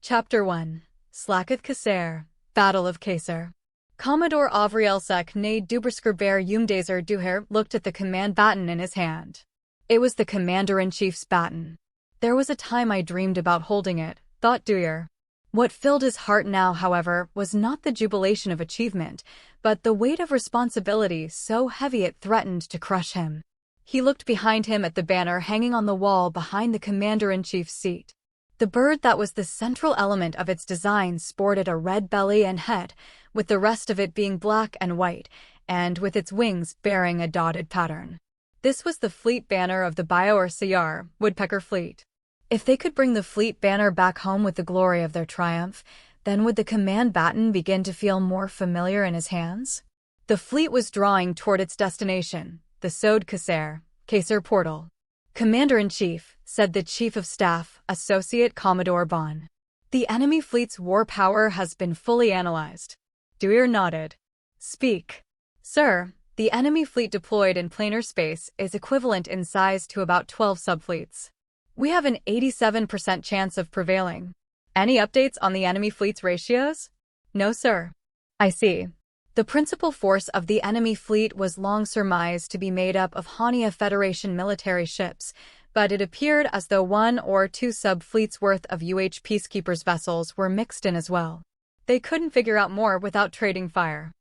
Chapter 1. Slaketh Kasser, Battle of Kasser. Commodore Avrielsek ne Duberskirbear Umdazer Duher looked at the command baton in his hand. It was the commander-in-chief's baton. There was a time I dreamed about holding it, thought Duher. What filled his heart now, however, was not the jubilation of achievement, but the weight of responsibility so heavy it threatened to crush him. He looked behind him at the banner hanging on the wall behind the commander-in-chief's seat. The bird that was the central element of its design sported a red belly and head, with the rest of it being black and white, and with its wings bearing a dotted pattern. This was the fleet banner of the Bior Sayar, Woodpecker Fleet. If they could bring the fleet banner back home with the glory of their triumph, then would the command baton begin to feel more familiar in his hands? The fleet was drawing toward its destination, the Sod Kasser, Kasser Portal. Commander-in-Chief, said the Chief of Staff, Associate Commodore Bon. The enemy fleet's war power has been fully analyzed. Duher nodded. Speak. Sir, the enemy fleet deployed in planar space is equivalent in size to about 12 subfleets. We have an 87% chance of prevailing. Any updates on the enemy fleet's ratios? No, sir. I see. The principal force of the enemy fleet was long surmised to be made up of Hania Federation military ships, but it appeared as though 1 or 2 sub-fleets worth of UH peacekeepers' vessels were mixed in as well. They couldn't figure out more without trading fire.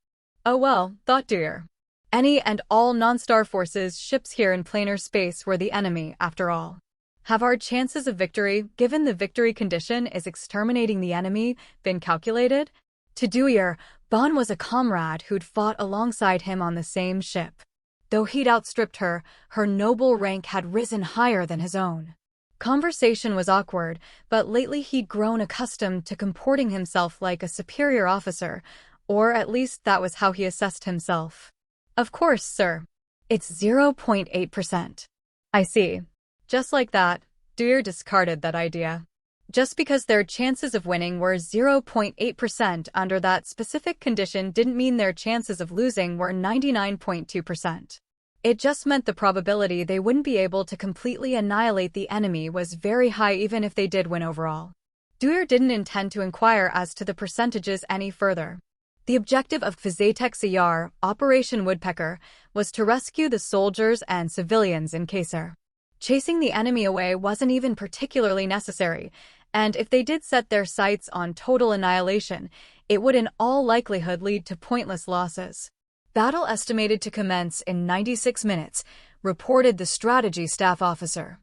Oh well, thought Duher. Any and all non-star forces ships here in planar space were the enemy, after all. Have our chances of victory, given the victory condition is exterminating the enemy, been calculated? To Duher, Bon was a comrade who'd fought alongside him on the same ship. Though he'd outstripped her, her noble rank had risen higher than his own. Conversation was awkward, but lately he'd grown accustomed to comporting himself like a superior officer, or at least that was how he assessed himself. Of course, sir. It's 0.8%. I see. Just like that, Duher discarded that idea. Just because their chances of winning were 0.8% under that specific condition didn't mean their chances of losing were 99.2%. It just meant the probability they wouldn't be able to completely annihilate the enemy was very high even if they did win overall. Duher didn't intend to inquire as to the percentages any further. The objective of Kvazatek Sayar, Operation Woodpecker, was to rescue the soldiers and civilians in Kasser. Chasing the enemy away wasn't even particularly necessary, and if they did set their sights on total annihilation, it would in all likelihood lead to pointless losses. Battle estimated to commence in 96 minutes, reported the strategy staff officer.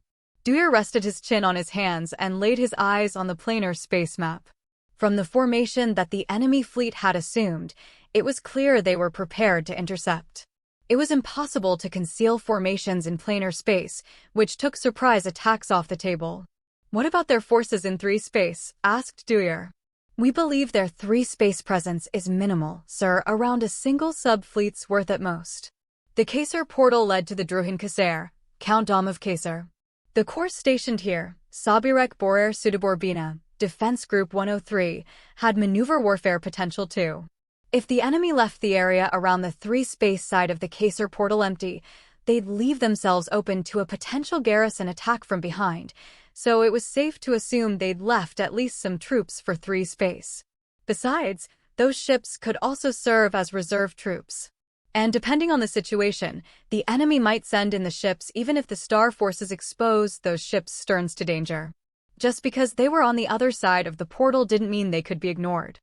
Duher rested his chin on his hands and laid his eyes on the planar space map. From the formation that the enemy fleet had assumed, it was clear they were prepared to intercept. It was impossible to conceal formations in planar space, which took surprise attacks off the table. What about their forces in 3 space? Asked Duher. We believe their 3 space presence is minimal, sir, around a single sub-fleet's worth at most. The Kasser portal led to the Druhin Kasser, Count Dom of Kasser. The corps stationed here, Sabirek Borer Sudaborbina, Defense Group 103, had maneuver warfare potential too. If the enemy left the area around the 3-space side of the Kasser portal empty, they'd leave themselves open to a potential garrison attack from behind, so it was safe to assume they'd left at least some troops for 3-space. Besides, those ships could also serve as reserve troops. And depending on the situation, the enemy might send in the ships even if the star forces exposed those ships' sterns to danger. Just because they were on the other side of the portal didn't mean they could be ignored.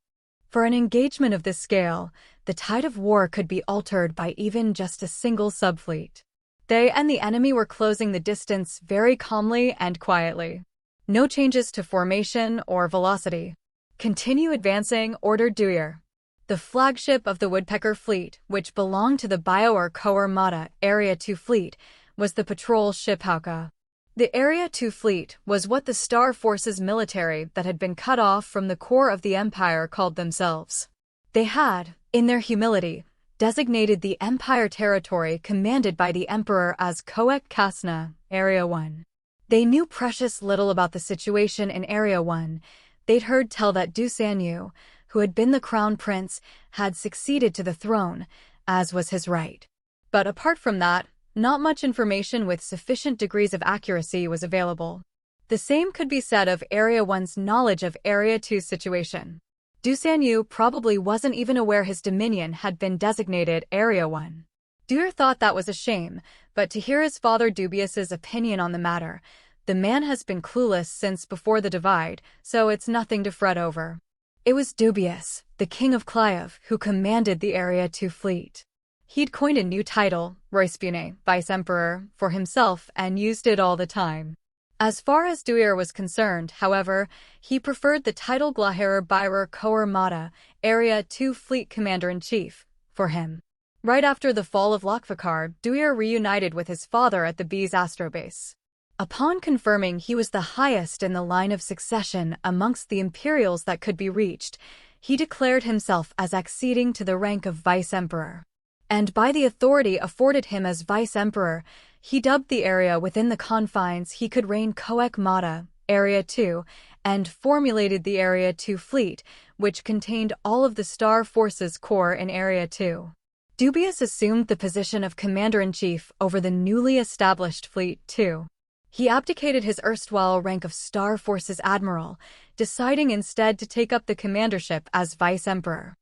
For an engagement of this scale, the tide of war could be altered by even just a single subfleet. They and the enemy were closing the distance very calmly and quietly. No changes to formation or velocity. Continue advancing, ordered Duher. The flagship of the Woodpecker Fleet, which belonged to the Bior Koer Mata Area 2 Fleet, was the patrol ship Hauka. The Area 2 Fleet was what the Star Forces military that had been cut off from the core of the Empire called themselves. They had, in their humility, designated the Empire territory commanded by the Emperor as Koek Kasna, Area 1. They knew precious little about the situation in Area 1. They'd heard tell that Du Sanyu, who had been the crown prince, had succeeded to the throne, as was his right. But apart from that, not much information with sufficient degrees of accuracy was available. The same could be said of Area 1's knowledge of Area 2's situation. Du Sanyu probably wasn't even aware his dominion had been designated Area 1. Duer thought that was a shame, but to hear his father Dubious's opinion on the matter, the man has been clueless since before the divide, so it's nothing to fret over. It was Dubious, the king of Clive, who commanded the Area 2 fleet. He'd coined a new title, Roispune, Vice-Emperor, for himself and used it all the time. As far as Duer was concerned, however, he preferred the title Glaherer Byrer Koer Mata, Area 2 Fleet Commander-in-Chief, for him. Right after the fall of Lokvakar, Duer reunited with his father at the Bees astrobase. Upon confirming he was the highest in the line of succession amongst the Imperials that could be reached, he declared himself as acceding to the rank of Vice-Emperor. And by the authority afforded him as Vice-Emperor, he dubbed the area within the confines he could reign Koek Mata, Area 2, and formulated the Area 2 fleet, which contained all of the Star Forces Corps in Area 2. Dubious assumed the position of Commander-in-Chief over the newly established fleet, too. He abdicated his erstwhile rank of Star Forces Admiral, deciding instead to take up the commandership as Vice-Emperor.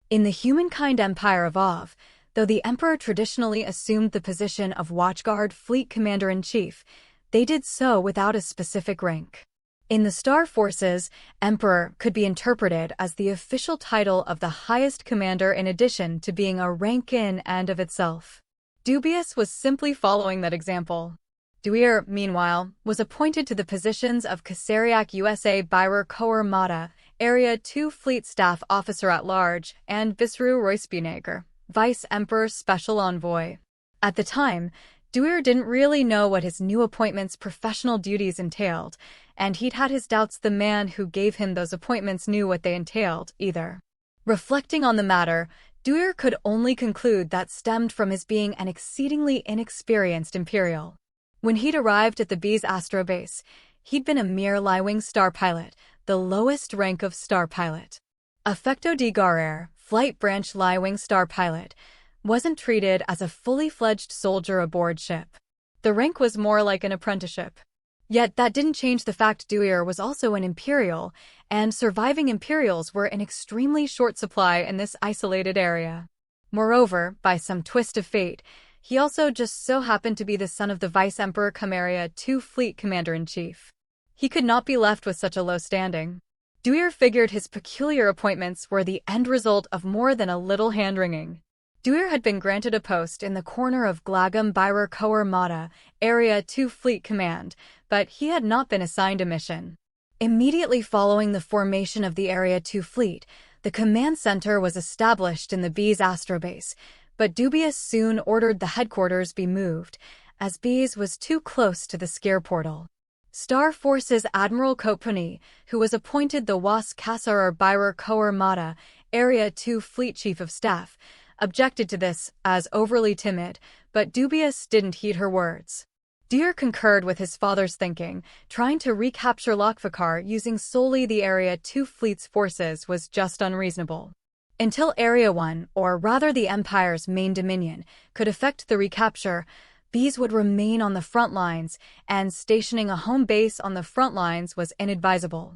In the humankind empire of Ov, though the Emperor traditionally assumed the position of Watchguard Fleet Commander-in-Chief, they did so without a specific rank. In the Star Forces, Emperor could be interpreted as the official title of the highest commander in addition to being a rank in and of itself. Dubious was simply following that example. Duer, meanwhile, was appointed to the positions of Kaseriak USA Byrer Koer Mata, Area 2 Fleet Staff Officer at Large, and Visru Roispinager, Vice-Emperor's Special Envoy. At the time, Duer didn't really know what his new appointment's professional duties entailed, and he'd had his doubts the man who gave him those appointments knew what they entailed, either. Reflecting on the matter, Duer could only conclude that stemmed from his being an exceedingly inexperienced Imperial. When he'd arrived at the Bees astrobase, he'd been a mere Lie-Wing star pilot, the lowest rank of star pilot. Affecto di Garer, Flight Branch Lie-Wing star pilot, wasn't treated as a fully-fledged soldier aboard ship. The rank was more like an apprenticeship. Yet that didn't change the fact Duer was also an Imperial, and surviving Imperials were in extremely short supply in this isolated area. Moreover, by some twist of fate, he also just so happened to be the son of the Vice-Emperor cum Area 2 Fleet Commander-in-Chief. He could not be left with such a low standing. Duer figured his peculiar appointments were the end result of more than a little hand-wringing. Duer had been granted a post in the corner of Glagum Byrer Koer Mata, Area 2 Fleet Command, but he had not been assigned a mission. Immediately following the formation of the Area 2 Fleet, the command center was established in the Bees astrobase, but Dubious soon ordered the headquarters be moved, as Bees was too close to the scare portal. Star Forces Admiral Kopuni, who was appointed the Was Kassarer Byrer Koer Mata, Area 2 Fleet Chief of Staff, objected to this as overly timid, but Dubious didn't heed her words. Duer concurred with his father's thinking. Trying to recapture Lokvakar using solely the Area 2 Fleet's forces was just unreasonable. Until Area 1, or rather the Empire's main dominion, could effect the recapture, Bees would remain on the front lines, and stationing a home base on the front lines was inadvisable.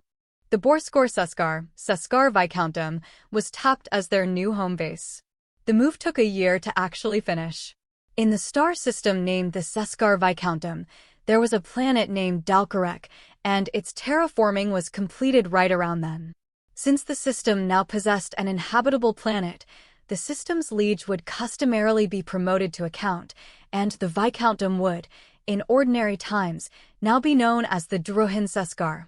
The Borskor Seskar Viscountdom, was tapped as their new home base. The move took a year to actually finish. In the star system named the Seskar Viscountdom, there was a planet named Dalkarek, and its terraforming was completed right around then. Since the system now possessed an inhabitable planet, the system's liege would customarily be promoted to a count, and the Viscountdom would, in ordinary times, now be known as the Druhin Seskar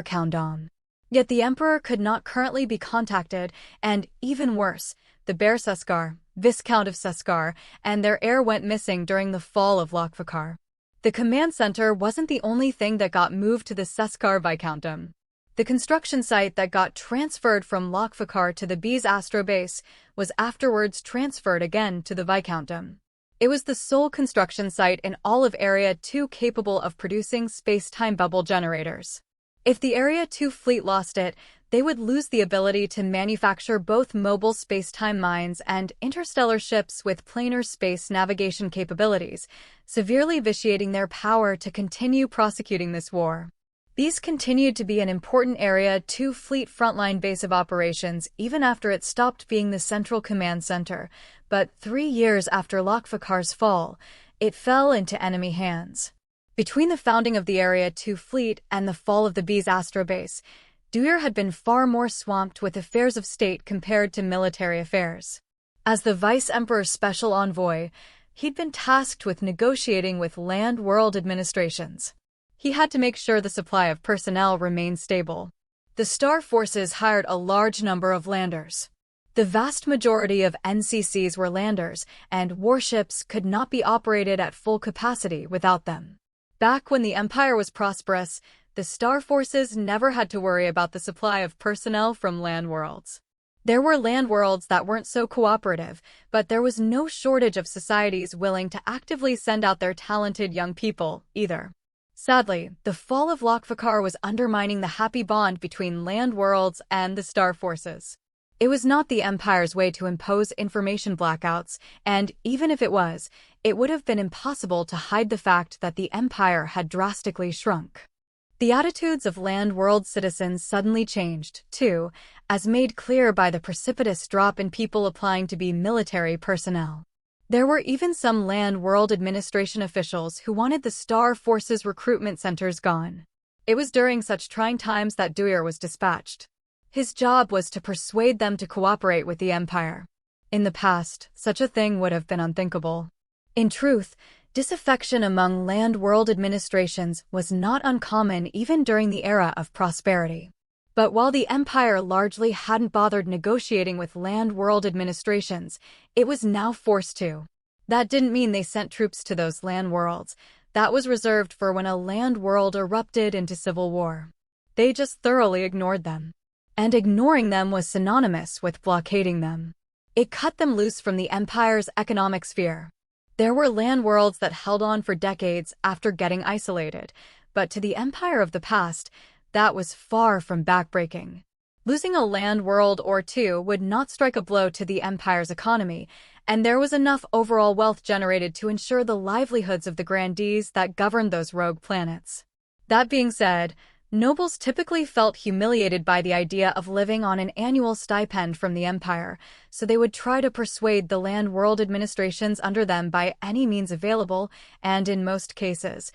Countdom. Yet the Emperor could not currently be contacted, and, even worse, the Bear Seskar, Viscount of Seskar, and their heir went missing during the fall of Lokvakar. The command center wasn't the only thing that got moved to the Seskar Viscountdom. The construction site that got transferred from Lokvakar to the Bees astrobase was afterwards transferred again to the Viscountdom. It was the sole construction site in all of Area 2 capable of producing space-time bubble generators. If the Area 2 fleet lost it, they would lose the ability to manufacture both mobile space-time mines and interstellar ships with planar space navigation capabilities, severely vitiating their power to continue prosecuting this war. These continued to be an important Area 2 Fleet frontline base of operations even after it stopped being the central command center, but 3 years after Lokvakar's fall, it fell into enemy hands. Between the founding of the Area 2 Fleet and the fall of the B's Astra base, Duyur had been far more swamped with affairs of state compared to military affairs. As the Vice-Emperor's special envoy, he'd been tasked with negotiating with land world administrations. He had to make sure the supply of personnel remained stable. The Star Forces hired a large number of landers. The vast majority of NCCs were landers, and warships could not be operated at full capacity without them. Back when the Empire was prosperous, the Star Forces never had to worry about the supply of personnel from land worlds. There were land worlds that weren't so cooperative, but there was no shortage of societies willing to actively send out their talented young people, either. Sadly, the fall of Lokvakar was undermining the happy bond between land worlds and the Star Forces. It was not the Empire's way to impose information blackouts, and even if it was, it would have been impossible to hide the fact that the Empire had drastically shrunk. The attitudes of land world citizens suddenly changed, too, as made clear by the precipitous drop in people applying to be military personnel. There were even some land world administration officials who wanted the Star Forces recruitment centers gone. It was during such trying times that Duyur was dispatched. His job was to persuade them to cooperate with the Empire. In the past, such a thing would have been unthinkable. In truth, disaffection among land world administrations was not uncommon even during the era of prosperity. But while the Empire largely hadn't bothered negotiating with land world administrations, it was now forced to. That didn't mean they sent troops to those land worlds. That was reserved for when a land world erupted into civil war. They just thoroughly ignored them. And ignoring them was synonymous with blockading them. It cut them loose from the Empire's economic sphere. There were land worlds that held on for decades after getting isolated, but to the Empire of the past, that was far from backbreaking. Losing a land world or two would not strike a blow to the Empire's economy, and there was enough overall wealth generated to ensure the livelihoods of the grandees that governed those rogue planets. That being said, nobles typically felt humiliated by the idea of living on an annual stipend from the Empire, so they would try to persuade the land world administrations under them by any means available, and in most cases,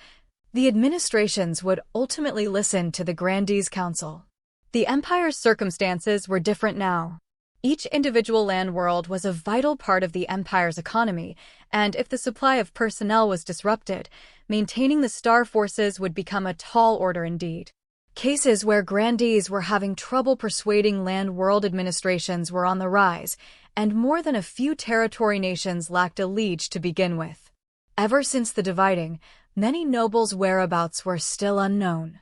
the administrations would ultimately listen to the Grandees' Council. The Empire's circumstances were different now. Each individual land world was a vital part of the Empire's economy, and if the supply of personnel was disrupted, maintaining the Star Forces would become a tall order indeed. Cases where grandees were having trouble persuading land world administrations were on the rise, and more than a few territory nations lacked a liege to begin with. Ever since the dividing, many nobles' whereabouts were still unknown.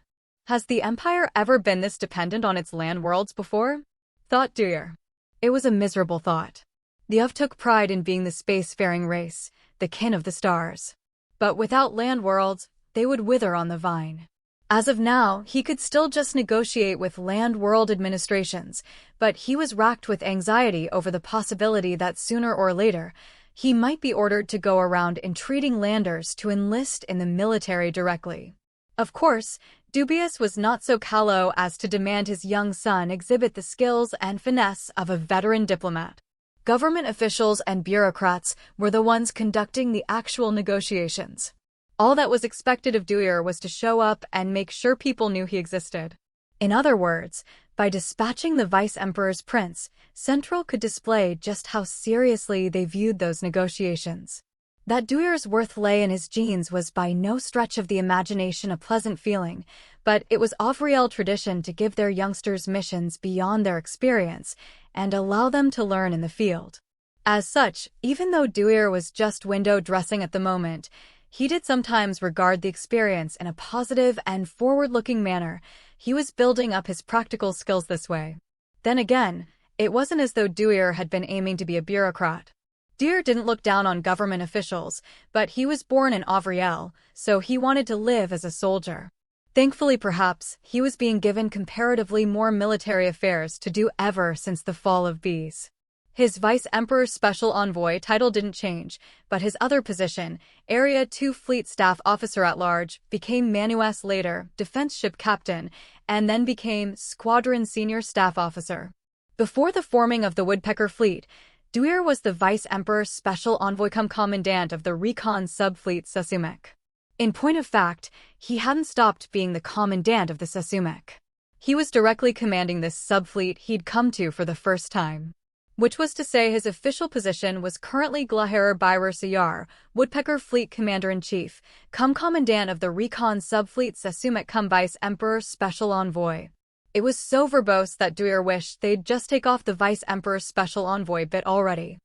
Has the Empire ever been this dependent on its land worlds before? Thought Duyur. It was a miserable thought. The Uv took pride in being the spacefaring race, the kin of the stars. But without land worlds, they would wither on the vine. As of now, he could still just negotiate with land world administrations, but he was racked with anxiety over the possibility that sooner or later, he might be ordered to go around entreating landers to enlist in the military directly. Of course, Dubious was not so callow as to demand his young son exhibit the skills and finesse of a veteran diplomat. Government officials and bureaucrats were the ones conducting the actual negotiations. All that was expected of Duyur was to show up and make sure people knew he existed. In other words, by dispatching the Vice-Emperor's prince, Central could display just how seriously they viewed those negotiations. That Duyur's worth lay in his genes was by no stretch of the imagination a pleasant feeling, but it was Avriel tradition to give their youngsters missions beyond their experience and allow them to learn in the field. As such, even though Duyur was just window dressing at the moment, he did sometimes regard the experience in a positive and forward-looking manner. He was building up his practical skills this way. Then again, it wasn't as though Duyur had been aiming to be a bureaucrat. Duyur didn't look down on government officials, but he was born in Avriel, so he wanted to live as a soldier. Thankfully, perhaps, he was being given comparatively more military affairs to do ever since the fall of Bees. His Vice Emperor's Special Envoy title didn't change, but his other position, Area 2 Fleet Staff Officer at Large, became Manuas later, Defense Ship Captain, and then became Squadron Senior Staff Officer. Before the forming of the Woodpecker Fleet, Duer was the Vice Emperor's Special Envoy cum Commandant of the Recon Subfleet Sasumek. In point of fact, he hadn't stopped being the Commandant of the Sasumek. He was directly commanding this subfleet he'd come to for the first time. Which was to say his official position was currently Glaherer Byrer Sayar, Woodpecker Fleet Commander-in-Chief, cum Commandant of the Recon Subfleet Sasumek cum Vice Emperor Special Envoy. It was so verbose that Duer wished they'd just take off the Vice Emperor's Special Envoy bit already.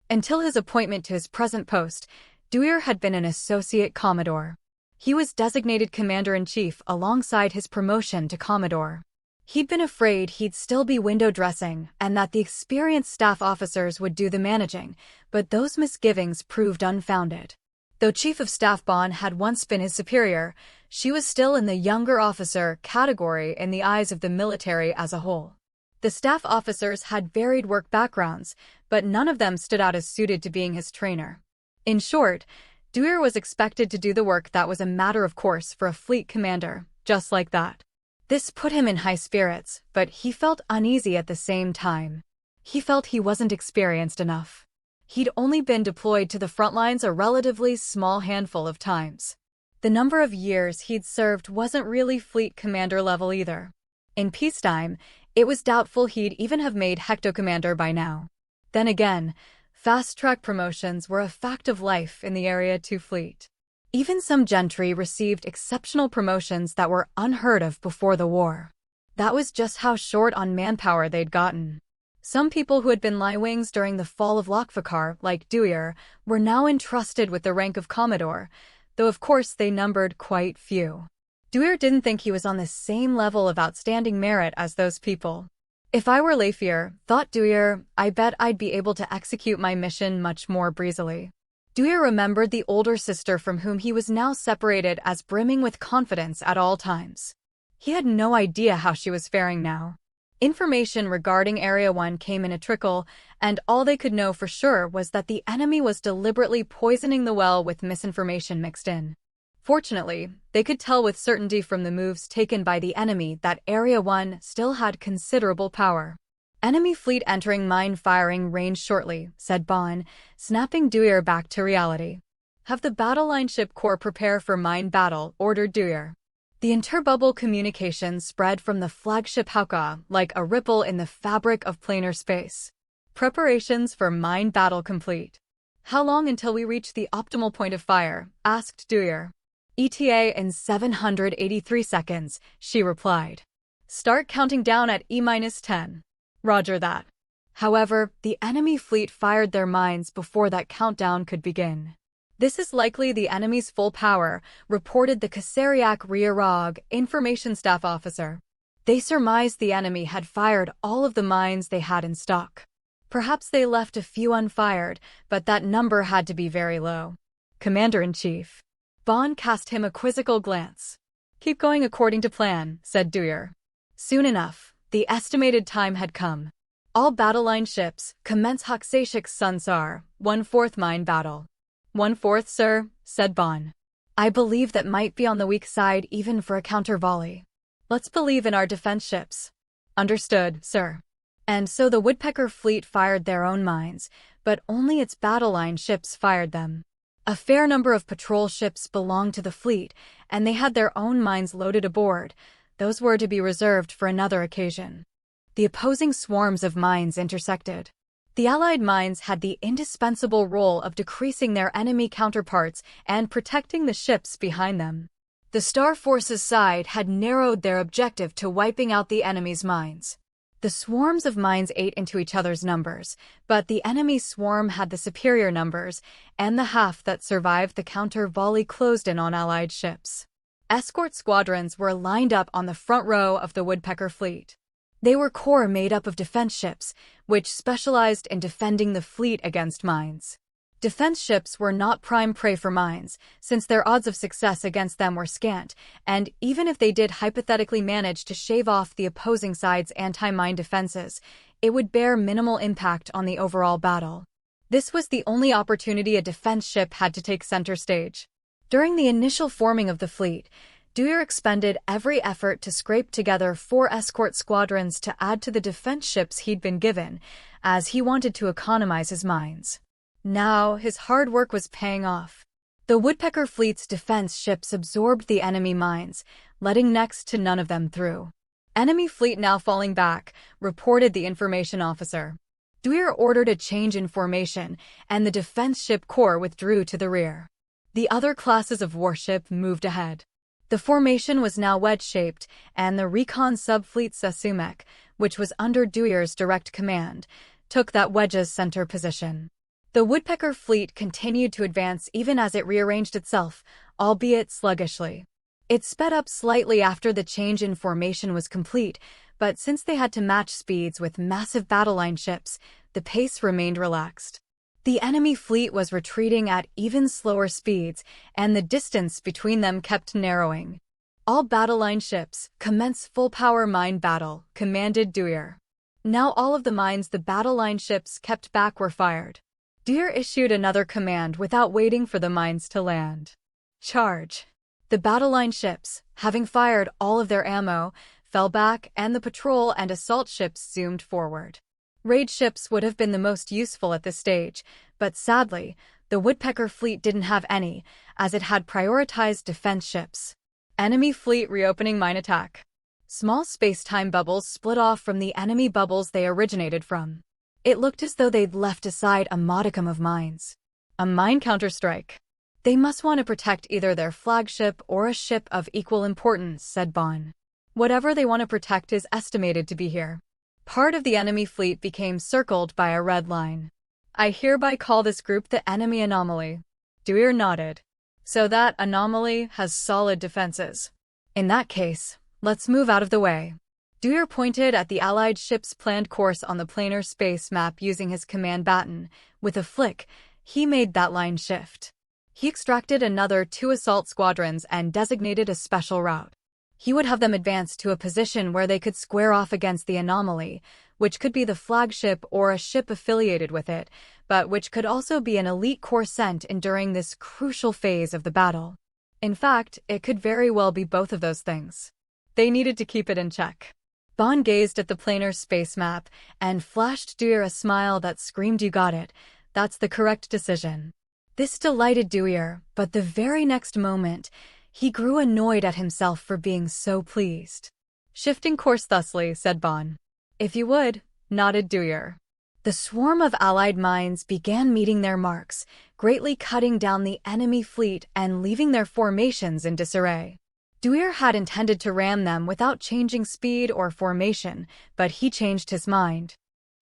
Until his appointment to his present post, Duer had been an Associate Commodore. He was designated Commander-in-Chief alongside his promotion to Commodore. He'd been afraid he'd still be window dressing and that the experienced staff officers would do the managing, but those misgivings proved unfounded. Though Chief of Staff Bon had once been his superior, she was still in the younger officer category in the eyes of the military as a whole. The staff officers had varied work backgrounds, but none of them stood out as suited to being his trainer. In short, Duer was expected to do the work that was a matter of course for a fleet commander, just like that. This put him in high spirits, but he felt uneasy at the same time. He felt he wasn't experienced enough. He'd only been deployed to the front lines a relatively small handful of times. The number of years he'd served wasn't really fleet commander level either. In peacetime, it was doubtful he'd even have made hectocommander by now. Then again, fast-track promotions were a fact of life in the Area 2 fleet. Even some gentry received exceptional promotions that were unheard of before the war. That was just how short on manpower they'd gotten. Some people who had been Liewings during the fall of Lokvakar, like Duer, were now entrusted with the rank of Commodore, though of course they numbered quite few. Duer didn't think he was on the same level of outstanding merit as those people. If I were Leifier, thought Duer, I bet I'd be able to execute my mission much more breezily. Duer remembered the older sister from whom he was now separated as brimming with confidence at all times. He had no idea how she was faring now. Information regarding Area 1 came in a trickle, and all they could know for sure was that the enemy was deliberately poisoning the well with misinformation mixed in. Fortunately, they could tell with certainty from the moves taken by the enemy that Area 1 still had considerable power. Enemy fleet entering mine-firing range shortly, said Bon, snapping Duer back to reality. Have the battle line ship corps prepare for mine battle, ordered Duer. The interbubble communication spread from the flagship Hauka like a ripple in the fabric of planar space. Preparations for mine battle complete. How long until we reach the optimal point of fire? Asked Duer. ETA in 783 seconds, she replied. Start counting down at E-10. Roger that. However, the enemy fleet fired their mines before that countdown could begin. This is likely the enemy's full power, reported the Kaseriak Riarog, information staff officer. They surmised the enemy had fired all of the mines they had in stock. Perhaps they left a few unfired, but that number had to be very low. Commander-in-Chief. Bon cast him a quizzical glance. Keep going according to plan, said Duer. Soon enough. The estimated time had come. All battle line ships, commence Haksashik Sunsar, 1/4 mine battle. 1/4, sir, said Bon. I believe that might be on the weak side even for a counter-volley. Let's believe in our defense ships. Understood, sir. And so the Woodpecker fleet fired their own mines, but only its battle line ships fired them. A fair number of patrol ships belonged to the fleet, and they had their own mines loaded aboard. Those were to be reserved for another occasion. The opposing swarms of mines intersected. The Allied mines had the indispensable role of decreasing their enemy counterparts and protecting the ships behind them. The Star Forces side had narrowed their objective to wiping out the enemy's mines. The swarms of mines ate into each other's numbers, but the enemy swarm had the superior numbers, and the half that survived the counter-volley closed in on Allied ships. Escort squadrons were lined up on the front row of the Woodpecker fleet. They were corps made up of defense ships, which specialized in defending the fleet against mines. Defense ships were not prime prey for mines, since their odds of success against them were scant, and even if they did hypothetically manage to shave off the opposing side's anti-mine defenses, it would bear minimal impact on the overall battle. This was the only opportunity a defense ship had to take center stage. During the initial forming of the fleet, Dewar expended every effort to scrape together 4 escort squadrons to add to the defense ships he'd been given, as he wanted to economize his mines. Now, his hard work was paying off. The Woodpecker fleet's defense ships absorbed the enemy mines, letting next to none of them through. "Enemy fleet now falling back," reported the information officer. Dewar ordered a change in formation, and the defense ship corps withdrew to the rear. The other classes of warship moved ahead. The formation was now wedge-shaped, and the recon subfleet Sasumek, which was under Dewar's direct command, took that wedge's center position. The Woodpecker fleet continued to advance even as it rearranged itself, albeit sluggishly. It sped up slightly after the change in formation was complete, but since they had to match speeds with massive battle line ships, the pace remained relaxed. The enemy fleet was retreating at even slower speeds, and the distance between them kept narrowing. "All battle line ships, commence full-power mine battle," commanded Dewar. Now all of the mines the battle line ships kept back were fired. Dewar issued another command without waiting for the mines to land. "Charge!" The battle line ships, having fired all of their ammo, fell back, and the patrol and assault ships zoomed forward. Raid ships would have been the most useful at this stage, but sadly, the Woodpecker fleet didn't have any, as it had prioritized defense ships. Enemy fleet reopening mine attack. Small space-time bubbles split off from the enemy bubbles they originated from. It looked as though they'd left aside a modicum of mines. A mine counterstrike. "They must want to protect either their flagship or a ship of equal importance," said Bond. "Whatever they want to protect is estimated to be here." Part of the enemy fleet became circled by a red line. "I hereby call this group the enemy anomaly." Dewar nodded. "So that anomaly has solid defenses. In that case, let's move out of the way." Dewar pointed at the Allied ship's planned course on the planar space map using his command baton. With a flick, he made that line shift. He extracted another 2 assault squadrons and designated a special route. He would have them advance to a position where they could square off against the anomaly, which could be the flagship or a ship affiliated with it, but which could also be an elite corps sent in during this crucial phase of the battle. In fact, it could very well be both of those things. They needed to keep it in check. Bond gazed at the planar space map and flashed Dewar a smile that screamed, "You got it. That's the correct decision." This delighted Dewar, but the very next moment, he grew annoyed at himself for being so pleased. "Shifting course thusly," said Bond. "If you would," nodded Dewar. The swarm of Allied mines began meeting their marks, greatly cutting down the enemy fleet and leaving their formations in disarray. Dewar had intended to ram them without changing speed or formation, but he changed his mind.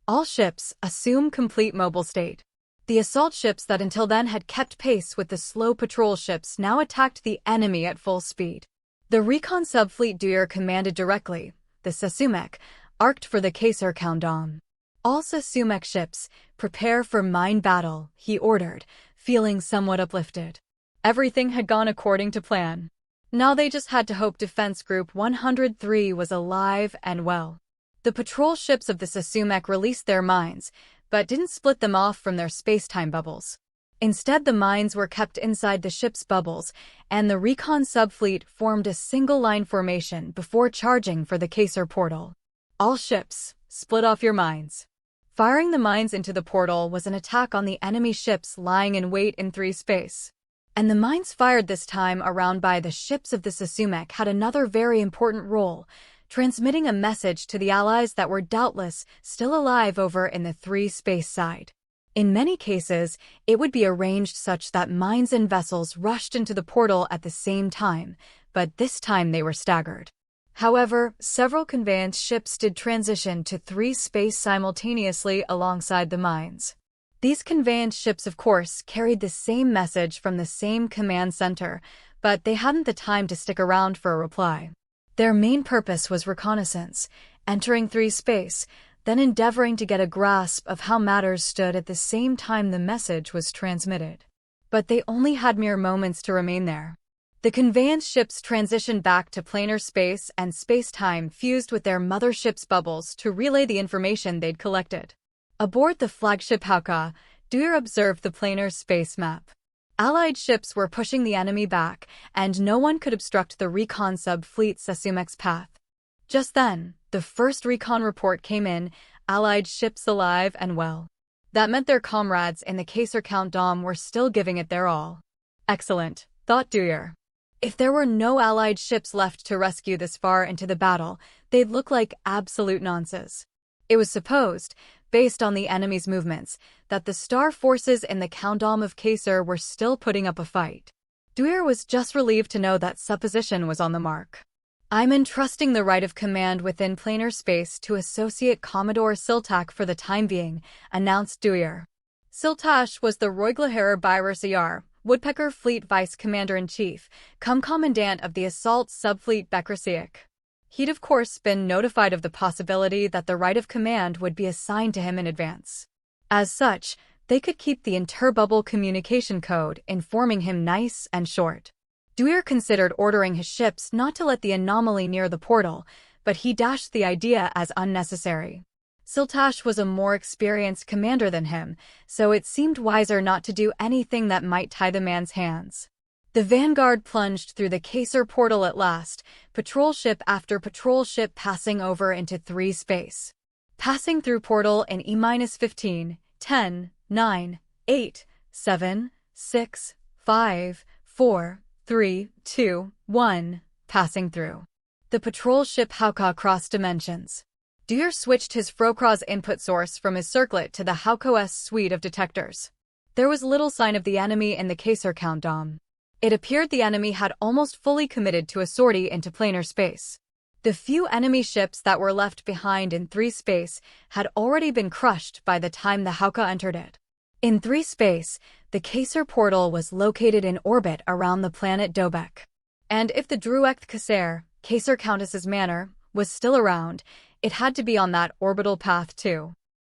"All ships, assume complete mobile state." The assault ships that until then had kept pace with the slow patrol ships now attacked the enemy at full speed. The recon subfleet Dewar commanded directly, the Sasumek, arced for the Caesar countdown. "All Sasumek ships, prepare for mine battle," he ordered, feeling somewhat uplifted. Everything had gone according to plan. Now they just had to hope Defense Group 103 was alive and well. The patrol ships of the Sasumek released their mines, but didn't split them off from their space-time bubbles. Instead, the mines were kept inside the ship's bubbles, and the recon subfleet formed a single-line formation before charging for the Caesar portal. "All ships, split off your mines." Firing the mines into the portal was an attack on the enemy ships lying in wait in 3 space. And the mines fired this time around by the ships of the Sasumek had another very important role, transmitting a message to the Allies that were doubtless still alive over in the 3 space side. In many cases, it would be arranged such that mines and vessels rushed into the portal at the same time, but this time they were staggered. However, several conveyance ships did transition to 3 space simultaneously alongside the mines. These conveyance ships, of course, carried the same message from the same command center, but they hadn't the time to stick around for a reply. Their main purpose was reconnaissance. Entering 3 space, then endeavoring to get a grasp of how matters stood at the same time the message was transmitted. But they only had mere moments to remain there. The conveyance ships transitioned back to planar space, and space-time fused with their mothership's bubbles to relay the information they'd collected. Aboard the flagship Hauka, Dewar observed the planar space map. Allied ships were pushing the enemy back, and no one could obstruct the recon sub-fleet Sesumek's path. Just then, the first recon report came in, Allied ships alive and well. That meant their comrades in the Caesar Countdown were still giving it their all. Excellent, thought Dewar. If there were no Allied ships left to rescue this far into the battle, they'd look like absolute nonsense. It was supposed, based on the enemy's movements, that the star forces in the Countdown of Caesar were still putting up a fight. Dewar was just relieved to know that supposition was on the mark. I'm entrusting the right of command within planar space to Associate Commodore Siltak for the time being, announced Dewar. Siltash was the Roiglaherer Byrsiar, Woodpecker Fleet Vice Commander-in-Chief, cum Commandant of the Assault Subfleet Bekrasiak. He'd of course been notified of the possibility that the right of command would be assigned to him in advance. As such, they could keep the interbubble communication code informing him nice and short. Dewar considered ordering his ships not to let the anomaly near the portal, but he dashed the idea as unnecessary. Siltash was a more experienced commander than him, so it seemed wiser not to do anything that might tie the man's hands. The Vanguard plunged through the Caesar portal at last, patrol ship after patrol ship passing over into 3 space. Passing through portal in E-15, 10, 9, 8, 7, 6, 5, 4, 3, 2, 1, passing through. The patrol ship Hauka crossed dimensions. Dewar switched his Frocross input source from his circlet to the Hauka-S suite of detectors. There was little sign of the enemy in the Caesar Countdown. It appeared the enemy had almost fully committed to a sortie into planar space. The few enemy ships that were left behind in 3 space had already been crushed by the time the Hauka entered it. In 3 space, the Caesar portal was located in orbit around the planet Dobek. And if the Druekt Caesar Countess's manor, was still around, it had to be on that orbital path too.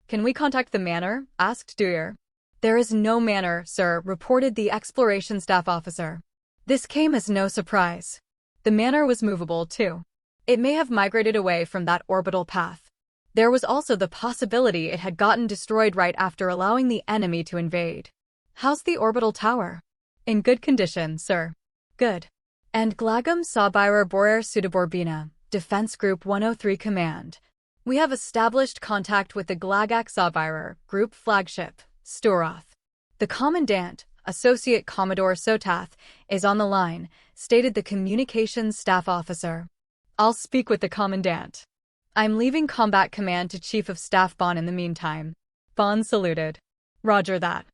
Can we contact the manor? Asked Dewar. There is no manor, sir, reported the exploration staff officer. This came as no surprise. The manor was movable too. It may have migrated away from that orbital path. There was also the possibility it had gotten destroyed right after allowing the enemy to invade. How's the orbital tower? In good condition, sir. Good. And Glagam Sabirer Borer Sudaborbina, Defense Group 103 Command. We have established contact with the Glagak Sabirer Group flagship, Sturoth. The Commandant, Associate Commodore Sotath, is on the line, stated the Communications Staff Officer. I'll speak with the Commandant. I'm leaving Combat Command to Chief of Staff Bon in the meantime. Bon saluted. Roger that.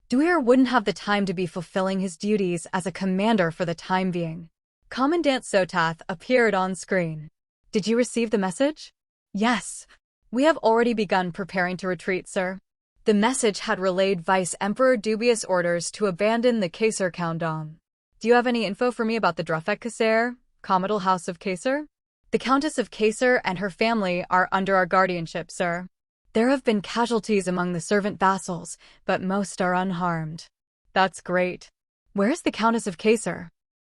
Dewar wouldn't have the time to be fulfilling his duties as a commander for the time being. Commandant Sotath appeared on screen. Did you receive the message? Yes. We have already begun preparing to retreat, sir. The message had relayed Vice Emperor Dubious orders to abandon the Caesar Countdown. Do you have any info for me about the Drufek Caesar, Commodal House of Caesar? The Countess of Caesar and her family are under our guardianship, sir. There have been casualties among the servant vassals, but most are unharmed. That's great. Where's the Countess of Caesar?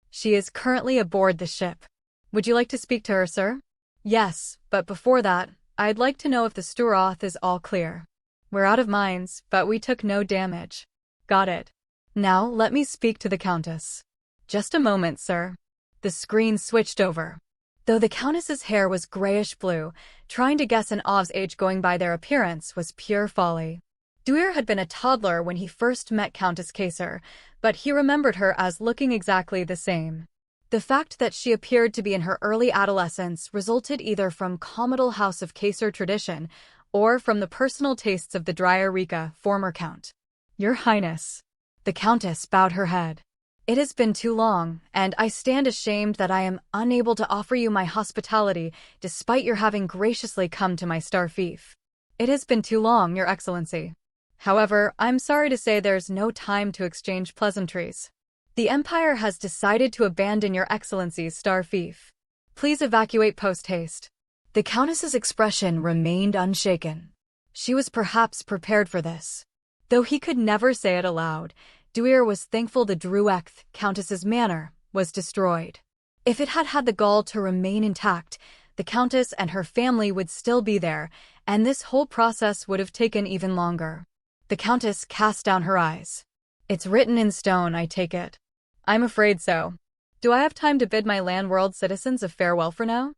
She is currently aboard the ship. Would you like to speak to her, sir? Yes, but before that, I'd like to know if the Sturoth is all clear. We're out of mines, but we took no damage. Got it. Now let me speak to the Countess. Just a moment, sir. The screen switched over. Though the Countess's hair was grayish-blue, trying to guess an Ov's age going by their appearance was pure folly. Dewar had been a toddler when he first met Countess Caesar, but he remembered her as looking exactly the same. The fact that she appeared to be in her early adolescence resulted either from Commodal House of Caesar tradition or from the personal tastes of the Dryer Rika, former Count. Your Highness. The Countess bowed her head. It has been too long, and I stand ashamed that I am unable to offer you my hospitality despite your having graciously come to my star fief. It has been too long, Your Excellency. However, I'm sorry to say there's no time to exchange pleasantries. The Empire has decided to abandon Your Excellency's star fief. Please evacuate post-haste. The Countess's expression remained unshaken. She was perhaps prepared for this. Though he could never say it aloud, Duir was thankful the Druekth Countess's manor was destroyed. If it had had the gall to remain intact, the Countess and her family would still be there, and this whole process would have taken even longer. The Countess cast down her eyes. It's written in stone, I take it. I'm afraid so. Do I have time to bid my land-world citizens a farewell for now?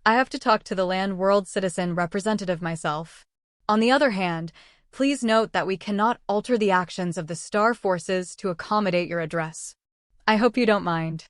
I have to talk to the land-world citizen representative myself. On the other hand, please note that we cannot alter the actions of the star forces to accommodate your address. I hope you don't mind.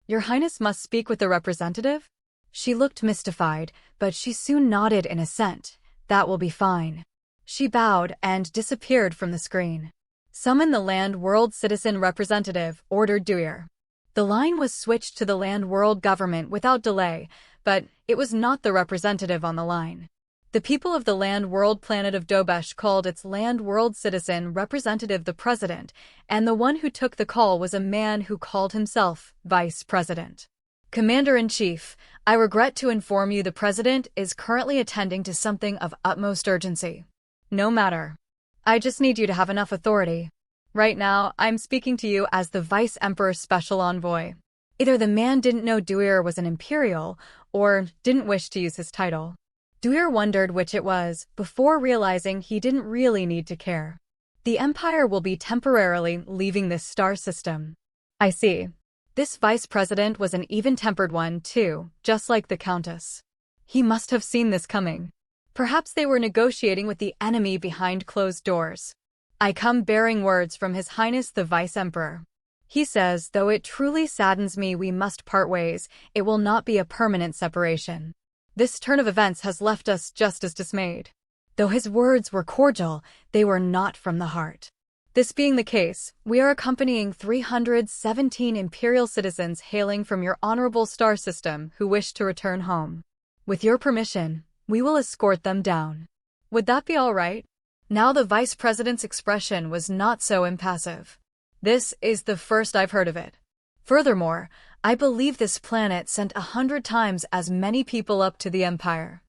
Your Highness must speak with the representative? She looked mystified, but she soon nodded in assent. That will be fine. She bowed and disappeared from the screen. Summon the land-world citizen representative, ordered Duir. The line was switched to the land-world government without delay, but it was not the representative on the line. The people of the land-world planet of Dobesh called its land-world citizen representative the president, and the one who took the call was a man who called himself vice president. Commander-in-Chief, I regret to inform you the president is currently attending to something of utmost urgency. No matter. I just need you to have enough authority. Right now, I'm speaking to you as the Vice Emperor's special envoy. Either the man didn't know Duir was an imperial, or didn't wish to use his title. Duir wondered which it was, before realizing he didn't really need to care. The Empire will be temporarily leaving this star system. I see. This vice president was an even-tempered one, too, just like the Countess. He must have seen this coming. Perhaps they were negotiating with the enemy behind closed doors. I come bearing words from His Highness the Vice Emperor. He says, though it truly saddens me we must part ways, it will not be a permanent separation. This turn of events has left us just as dismayed. Though his words were cordial, they were not from the heart. This being the case, we are accompanying 317 Imperial citizens hailing from your honorable star system who wish to return home. With your permission, we will escort them down. Would that be all right? Now the Vice President's expression was not so impassive. This is the first I've heard of it. Furthermore, I believe this planet sent 100 times as many people up to the Empire,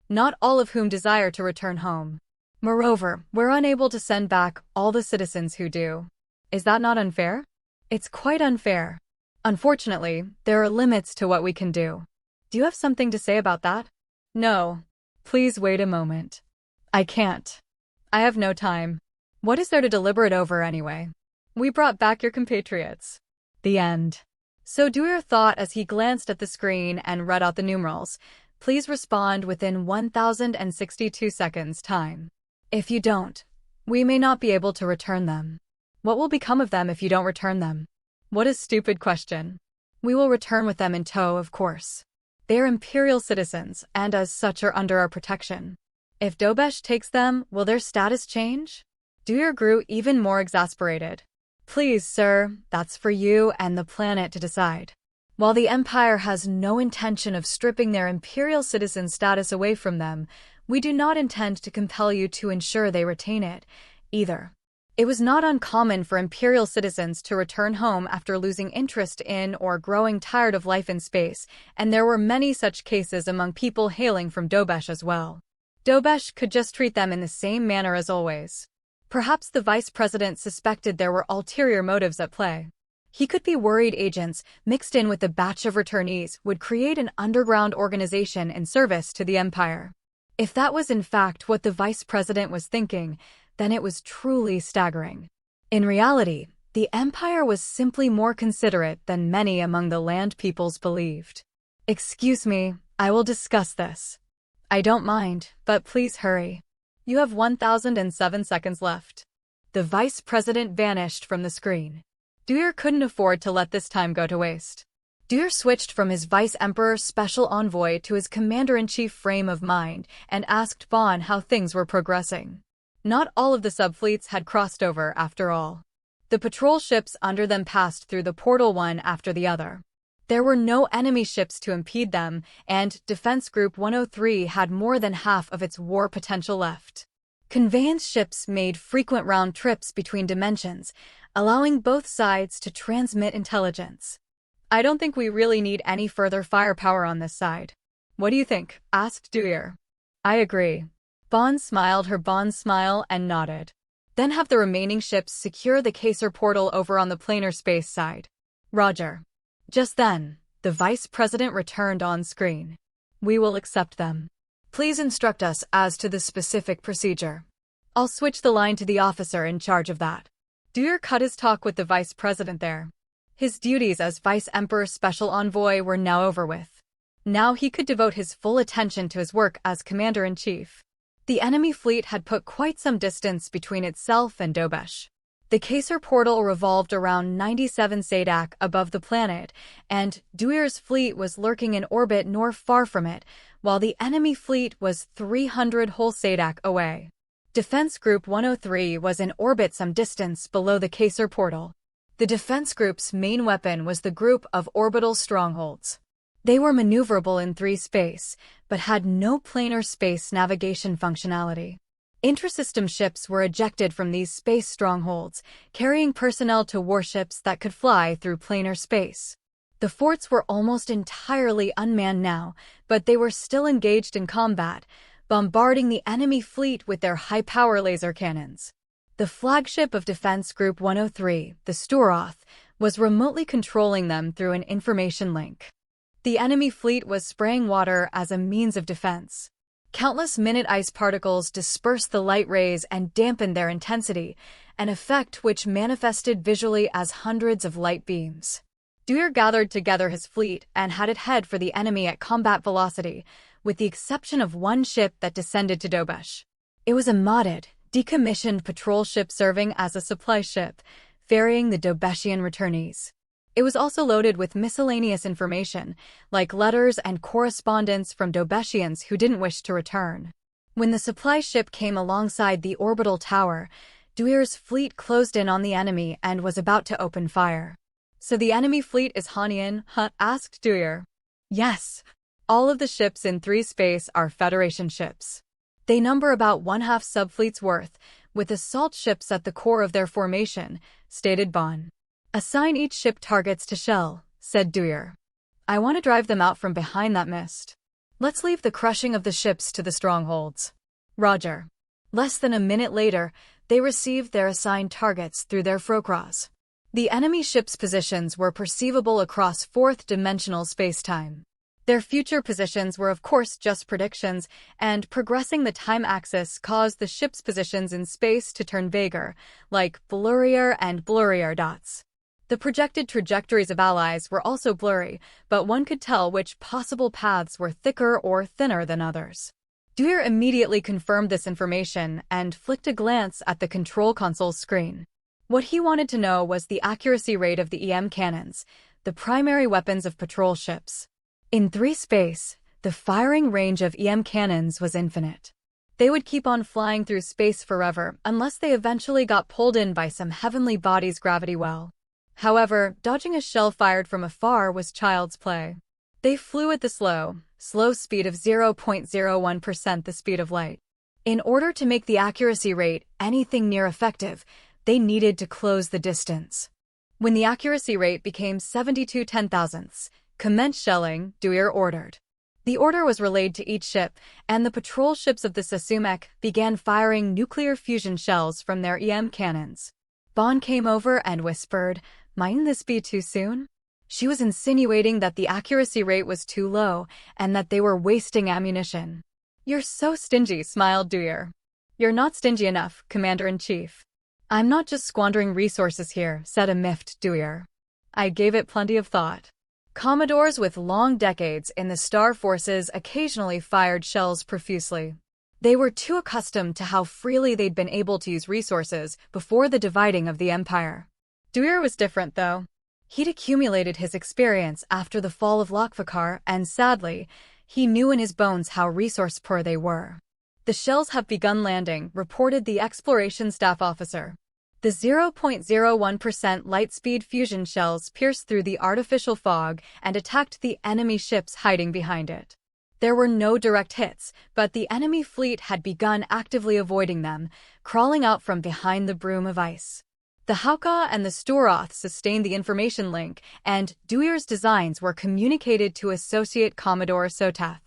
not all of whom desire to return home. Moreover, we're unable to send back all the citizens who do. Is that not unfair? It's quite unfair. Unfortunately, there are limits to what we can do. Do you have something to say about that? No. Please wait a moment. I can't. I have no time. What is there to deliberate over anyway? We brought back your compatriots. The end. So Duir thought as he glanced at the screen and read out the numerals. Please respond within 1062 seconds time. If you don't, we may not be able to return them. What will become of them if you don't return them? What a stupid question. We will return with them in tow, of course. They are Imperial citizens, and as such are under our protection. If Dobesh takes them, will their status change? Duir grew even more exasperated. Please, sir, that's for you and the planet to decide. While the Empire has no intention of stripping their Imperial citizen status away from them, we do not intend to compel you to ensure they retain it, either. It was not uncommon for Imperial citizens to return home after losing interest in or growing tired of life in space, and there were many such cases among people hailing from Dobesh as well. Dobesh could just treat them in the same manner as always. Perhaps the Vice President suspected there were ulterior motives at play. He could be worried agents, mixed in with the batch of returnees, would create an underground organization in service to the Empire. If that was in fact what the Vice President was thinking, then it was truly staggering. In reality, the Empire was simply more considerate than many among the land peoples believed. Excuse me, I will discuss this. I don't mind, but please hurry. You have 1007 seconds left. The Vice President vanished from the screen. Duir couldn't afford to let this time go to waste. Duir switched from his Vice Emperor's special envoy to his Commander-in-Chief frame of mind and asked Bon how things were progressing. Not all of the subfleets had crossed over after all. The patrol ships under them passed through the portal one after the other. There were no enemy ships to impede them, and Defense Group 103 had more than half of its war potential left. Conveyance ships made frequent round trips between dimensions, allowing both sides to transmit intelligence. I don't think we really need any further firepower on this side. What do you think? Asked Dewey. I agree. Bond smiled her Bond smile and nodded. Then have the remaining ships secure the Caesar portal over on the planar space side. Roger. Just then, the Vice President returned on screen. We will accept them. Please instruct us as to the specific procedure. I'll switch the line to the officer in charge of that. Dewey cut his talk with the Vice President there. His duties as Vice Emperor's Special Envoy were now over with. Now he could devote his full attention to his work as Commander-in-Chief. The enemy fleet had put quite some distance between itself and Dobesh. The Caesar portal revolved around 97 Sadak above the planet, and Dewey's fleet was lurking in orbit nor far from it, while the enemy fleet was 300 whole Sadak away. Defense Group 103 was in orbit some distance below the Caesar portal. The defense group's main weapon was the group of orbital strongholds. They were maneuverable in 3 space, but had no planar space navigation functionality. Intrasystem ships were ejected from these space strongholds, carrying personnel to warships that could fly through planar space. The forts were almost entirely unmanned now, but they were still engaged in combat, bombarding the enemy fleet with their high-power laser cannons. The flagship of Defense Group 103, the Sturoth, was remotely controlling them through an information link. The enemy fleet was spraying water as a means of defense. Countless minute ice particles dispersed the light rays and dampened their intensity, an effect which manifested visually as hundreds of light beams. Dewey gathered together his fleet and had it head for the enemy at combat velocity, with the exception of one ship that descended to Dobesh. It was a modded, decommissioned patrol ship serving as a supply ship, ferrying the Dobeshian returnees. It was also loaded with miscellaneous information, like letters and correspondence from Dobeshians who didn't wish to return. When the supply ship came alongside the orbital tower, Dewey's fleet closed in on the enemy and was about to open fire. So the enemy fleet is Hanian, huh? Asked Dewey. Yes. All of the ships in 3 space are Federation ships. They number about 1/2 subfleet's worth, with assault ships at the core of their formation, stated Bond. Assign each ship targets to shell, said Dewey. I want to drive them out from behind that mist. Let's leave the crushing of the ships to the strongholds. Roger. Less than a minute later, they received their assigned targets through their Frocross. The enemy ships' positions were perceivable across 4th-dimensional space-time. Their future positions were of course just predictions, and progressing the time axis caused the ship's positions in space to turn vaguer, like blurrier and blurrier dots. The projected trajectories of allies were also blurry, but one could tell which possible paths were thicker or thinner than others. Dewey immediately confirmed this information and flicked a glance at the control console screen. What he wanted to know was the accuracy rate of the EM cannons, the primary weapons of patrol ships. In 3 space, the firing range of EM cannons was infinite. They would keep on flying through space forever unless they eventually got pulled in by some heavenly body's gravity well. However, dodging a shell fired from afar was child's play. They flew at the slow speed of 0.01% the speed of light. In order to make the accuracy rate anything near effective, they needed to close the distance. When the accuracy rate became 72 10,000ths, commence shelling, Dewey ordered. The order was relayed to each ship, and the patrol ships of the Sasumek began firing nuclear fusion shells from their EM cannons. Bond came over and whispered, "Mightn't this be too soon?" She was insinuating that the accuracy rate was too low, and that they were wasting ammunition. "You're so stingy," smiled Dewey. "You're not stingy enough, Commander-in-Chief." "I'm not just squandering resources here," said a miffed Dewey. "I gave it plenty of thought." Commodores with long decades in the Star Forces occasionally fired shells profusely. They were too accustomed to how freely they'd been able to use resources before the dividing of the Empire. Dewey was different, though. He'd accumulated his experience after the fall of Lokvakar, and sadly, he knew in his bones how resource-poor they were. "The shells have begun landing," reported the Exploration Staff Officer. The 0.01% light-speed fusion shells pierced through the artificial fog and attacked the enemy ships hiding behind it. There were no direct hits, but the enemy fleet had begun actively avoiding them, crawling out from behind the broom of ice. The Hauka and the Sturoth sustained the information link, and Dewey's designs were communicated to Associate Commodore Sotath.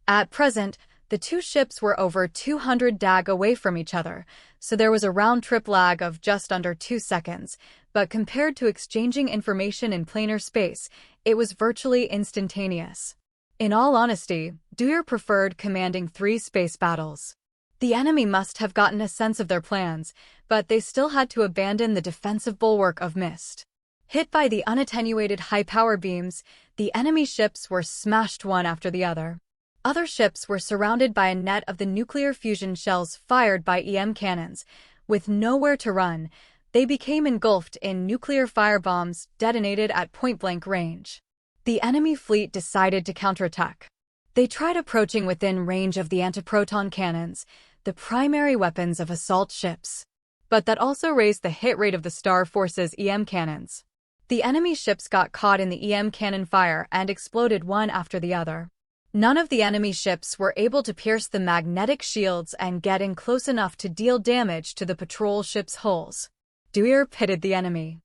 At present, the two ships were over 200 DAG away from each other, so there was a round-trip lag of just under 2 seconds, but compared to exchanging information in planar space, it was virtually instantaneous. In all honesty, Dewar preferred commanding 3 space battles. The enemy must have gotten a sense of their plans, but they still had to abandon the defensive bulwark of mist. Hit by the unattenuated high-power beams, the enemy ships were smashed one after the other. Other ships were surrounded by a net of the nuclear fusion shells fired by EM cannons. With nowhere to run, they became engulfed in nuclear firebombs detonated at point-blank range. The enemy fleet decided to counterattack. They tried approaching within range of the antiproton cannons, the primary weapons of assault ships. But that also raised the hit rate of the Star Force's EM cannons. The enemy ships got caught in the EM cannon fire and exploded one after the other. None of the enemy ships were able to pierce the magnetic shields and get in close enough to deal damage to the patrol ships' hulls. Dewar pitted the enemy.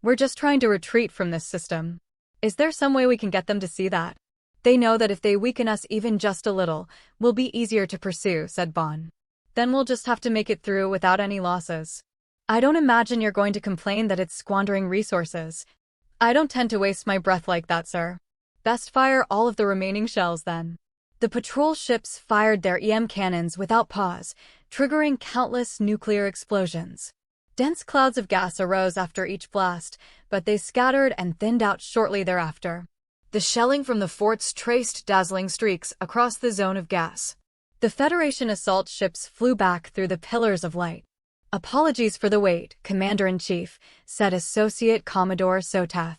"We're just trying to retreat from this system. Is there some way we can get them to see that? They know that if they weaken us even just a little, we'll be easier to pursue," said Bond. "Then we'll just have to make it through without any losses. I don't imagine you're going to complain that it's squandering resources. I don't tend to waste my breath like that, sir. Best fire all of the remaining shells then." The patrol ships fired their EM cannons without pause, triggering countless nuclear explosions. Dense clouds of gas arose after each blast, but they scattered and thinned out shortly thereafter. The shelling from the forts traced dazzling streaks across the zone of gas. The Federation assault ships flew back through the pillars of light. "Apologies for the wait, Commander-in-Chief," said Associate Commodore Sotath.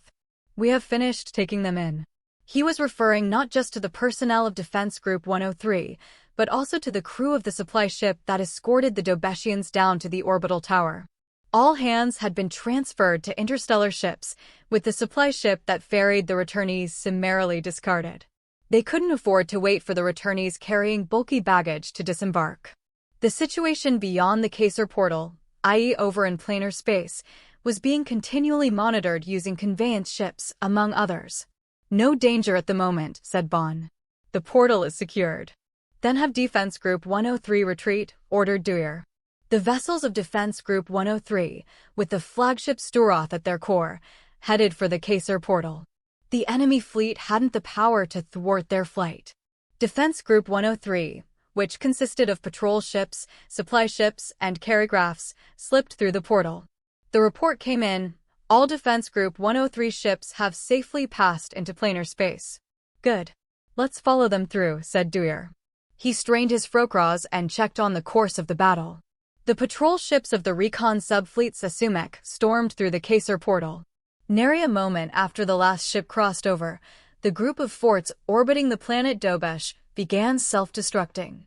"We have finished taking them in." He was referring not just to the personnel of Defense Group 103, but also to the crew of the supply ship that escorted the Dobeshians down to the orbital tower. All hands had been transferred to interstellar ships, with the supply ship that ferried the returnees summarily discarded. They couldn't afford to wait for the returnees carrying bulky baggage to disembark. The situation beyond the Caser portal, i.e. over in planar space, was being continually monitored using conveyance ships, among others. "No danger at the moment," said Bond. "The portal is secured." "Then have Defense Group 103 retreat," ordered Dewar. The vessels of Defense Group 103, with the flagship Sturoth at their core, headed for the Caser portal. The enemy fleet hadn't the power to thwart their flight. Defense Group 103, which consisted of patrol ships, supply ships, and carrycrafts, slipped through the portal. The report came in: all Defense Group 103 ships have safely passed into planar space. "Good. Let's follow them through," said Dewar. He strained his Frocross and checked on the course of the battle. The patrol ships of the recon subfleet Sasumek stormed through the Caser portal. Nary a moment after the last ship crossed over, the group of forts orbiting the planet Dobesh began self-destructing.